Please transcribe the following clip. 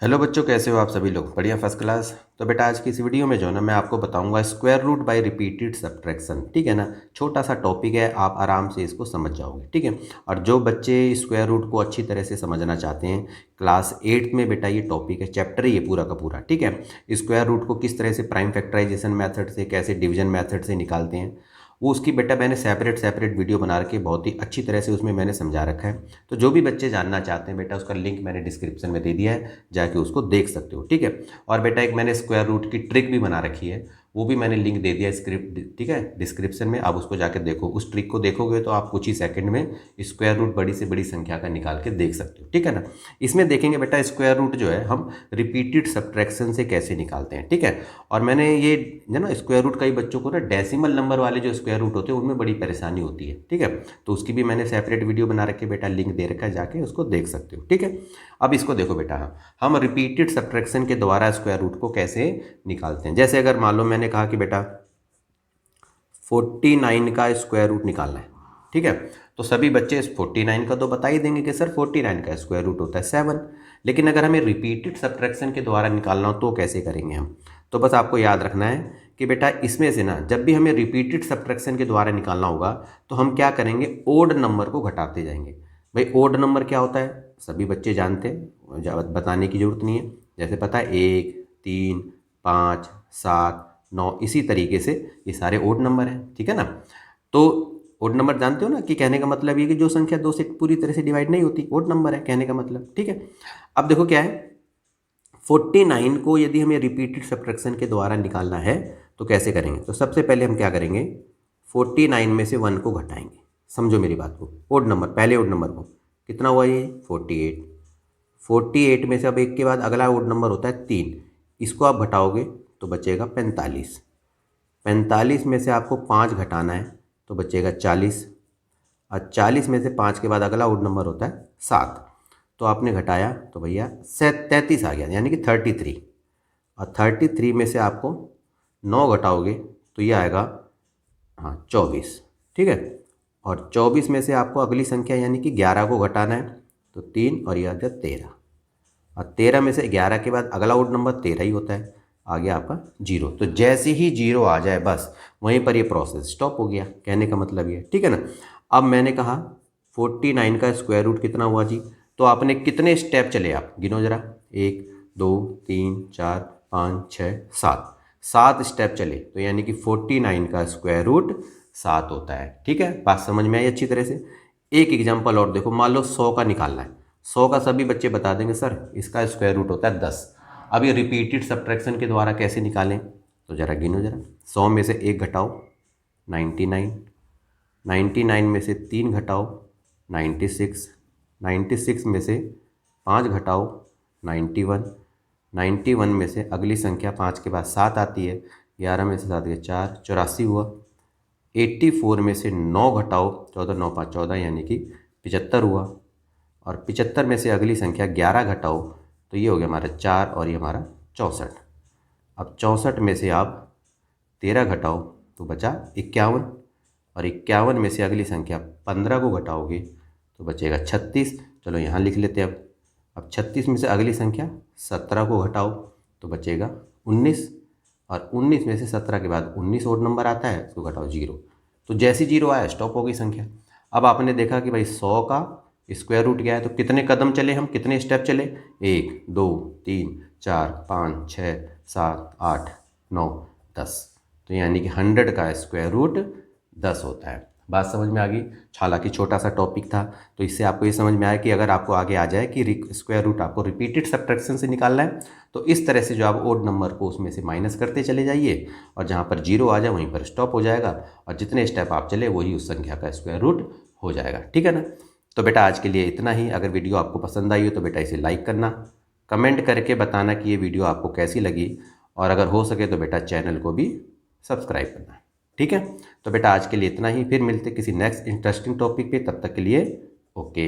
Hello बच्चों, कैसे हो आप सभी लोग? बढ़िया, फर्स्ट क्लास। तो बेटा आज की इस वीडियो में जो है ना, मैं आपको बताऊंगा square root by repeated subtraction. ठीक है ना, छोटा सा टॉपिक है, आप आराम से इसको समझ जाओगे। ठीक है। और जो बच्चे स्क्वायर रूट को अच्छी तरह से समझना चाहते हैं, क्लास 8 में बेटा ये टॉपिक है, चैप्टर ही ये पूरा का पूरा। ठीक है। स्क्वायर रूट को किस तरह से प्राइम फैक्टराइजेशन मैथड से, कैसे डिवीजन मैथड से निकालते हैं, वो उसकी बेटा मैंने सेपरेट सेपरेट वीडियो बना रखी है, बहुत ही अच्छी तरह से उसमें मैंने समझा रखा है। तो जो भी बच्चे जानना चाहते हैं बेटा, उसका लिंक मैंने डिस्क्रिप्शन में दे दिया है, जाके उसको देख सकते हो। ठीक है। और बेटा एक मैंने स्क्वायर रूट की ट्रिक भी बना रखी है, वो भी मैंने लिंक दे दिया स्क्रिप्ट, ठीक है, डिस्क्रिप्शन में। आप उसको जाके देखो, उस ट्रिक को देखोगे तो आप कुछ ही सेकंड में स्क्वायर रूट बड़ी से बड़ी संख्या का निकाल के देख सकते हो। ठीक है ना। इसमें देखेंगे बेटा स्क्वायर रूट जो है हम रिपीटेड सब्ट्रैक्शन से कैसे निकालते हैं। ठीक है। और मैंने ये है ना, स्क्वायर रूट कई बच्चों को ना डेसिमल नंबर वाले जो स्क्वायर रूट होते हैं उनमें बड़ी परेशानी होती है। ठीक है। तो उसकी भी मैंने सेपरेट वीडियो बना रखी है बेटा, लिंक दे रखा है, जाके उसको देख सकते हो। ठीक है। अब इसको देखो बेटा, हम रिपीटेड सब्ट्रैक्शन के द्वारा स्क्वायर रूट को कैसे निकालते हैं। जैसे अगर मान लो मैंने कहा कि बेटा 49 का स्क्वायर रूट निकालना है। ठीक है। तो सभी बच्चे इस 49 का तो बता ही देंगे कि सर 49 का स्क्वायर रूट होता है 7। लेकिन अगर हमें रिपीटेड सब्ट्रैक्शन के द्वारा निकालना हो तो कैसे करेंगे हम? तो बस आपको याद रखना है कि बेटा इसमें से ना, जब भी हमें रिपीटेड सब्ट्रैक्शन के द्वारा निकालना होगा तो हम क्या करेंगे, ओड नंबर को घटाते जाएंगे। भाई ओड नंबर क्या होता है, सभी बच्चे जानते हैं, बताने की जरूरत नहीं है। जैसे पता है 1, 3, 5, 7, 9, इसी तरीके से ये सारे ओड नंबर हैं। ठीक है ना। तो ओड नंबर जानते हो ना, कि कहने का मतलब ये कि जो संख्या 2 से पूरी तरह से डिवाइड नहीं होती, ओड नंबर है कहने का मतलब। ठीक है। अब देखो क्या है, 49 को यदि हमें रिपीटेड सब्ट्रैक्शन के द्वारा निकालना है तो कैसे करेंगे। तो सबसे पहले हम क्या करेंगे, 49 में से 1 को घटाएंगे। समझो मेरी बात को, ओड नंबर, पहले ओड नंबर को कितना हुआ ये 48। 48 में से अब एक के बाद अगला ओड नंबर होता है 3, इसको आप घटाओगे तो बचेगा 45। 45 में से आपको 5 घटाना है तो बचेगा 40। और 40 में से 5 के बाद अगला ओड नंबर होता है 7, तो आपने घटाया तो भैया 33 आ गया, यानी कि 33। और 33 में से आपको 9 घटाओगे तो ये आएगा, हाँ, 24। ठीक है। और 24 में से आपको अगली संख्या यानी कि 11 को घटाना है तो 3, और ये आ गया 13। और 13 में से 11 के बाद अगला ओड नंबर 13 ही होता है, आ गया आपका 0। तो जैसे ही 0 आ जाए बस वहीं पर ये प्रोसेस स्टॉप हो गया, कहने का मतलब ये। ठीक है ना। अब मैंने कहा 49 का स्क्वायर रूट कितना हुआ जी, तो आपने कितने स्टेप चले, आप गिनो जरा, 1, 2, 3, 4, 5, 6, 7, 7 स्टेप चले, तो यानी कि 49 का स्क्वायर रूट 7 होता है। ठीक है, बात समझ में आई अच्छी तरह से। एक एग्जाम्पल और देखो, मान लो 100 का निकालना है। 100 का सभी बच्चे बता देंगे सर इसका स्क्वायर रूट होता है 10। अब ये रिपीटेड सब्ट्रैक्शन के द्वारा कैसे निकालें, तो ज़रा गिनो जरा, 100 में से 1 घटाओ 99, 99 में से 3 घटाओ 96, 96 में से 5 घटाओ 91, 91 में से अगली संख्या 5 के बाद 7 आती है, 11 में से 7 के 4, 84 हुआ। 84 में से 9 घटाओ, 14, 9, 5, 14, यानी कि 75 हुआ। और 75 में से अगली संख्या 11 घटाओ तो ये हो गया हमारा 4, और ये हमारा 64। अब 64 में से आप 13 घटाओ तो बचा 51, और 51 में से अगली संख्या 15 को घटाओगे तो बचेगा 36। चलो यहाँ लिख लेते हैं। अब 36 में से अगली संख्या 17 को घटाओ तो बचेगा 19, और 19 में से 17 के बाद 19 और नंबर आता है, उसको घटाओ 0। तो जैसी 0 आया स्टॉप हो गई संख्या। अब आपने देखा कि भाई 100 का स्क्वायर रूट क्या है, तो कितने कदम चले हम, कितने स्टेप चले, 1, 2, 3, 4, 5, 6, 7, 8, 9, 10। तो यानी कि 100 का स्क्वायर रूट 10 होता है। बात समझ में आ गई। हालांकि छोटा सा टॉपिक था, तो इससे आपको ये समझ में आया कि अगर आपको आगे आ जाए कि स्क्वायर रूट आपको रिपीटेड सब्ट्रैक्शन से निकालना है, तो इस तरह से जो आप ओड नंबर को उसमें से माइनस करते चले जाइए, और जहाँ पर 0 आ जाए वहीं पर स्टॉप हो जाएगा, और जितने स्टेप आप चले वही उस संख्या का स्क्वायर रूट हो जाएगा। ठीक है ना। तो बेटा आज के लिए इतना ही। अगर वीडियो आपको पसंद आई हो तो बेटा इसे लाइक करना, कमेंट करके बताना कि ये वीडियो आपको कैसी लगी, और अगर हो सके तो बेटा चैनल को भी सब्सक्राइब करना। ठीक है। तो बेटा आज के लिए इतना ही, फिर मिलते किसी नेक्स्ट इंटरेस्टिंग टॉपिक पे, तब तक के लिए ओके।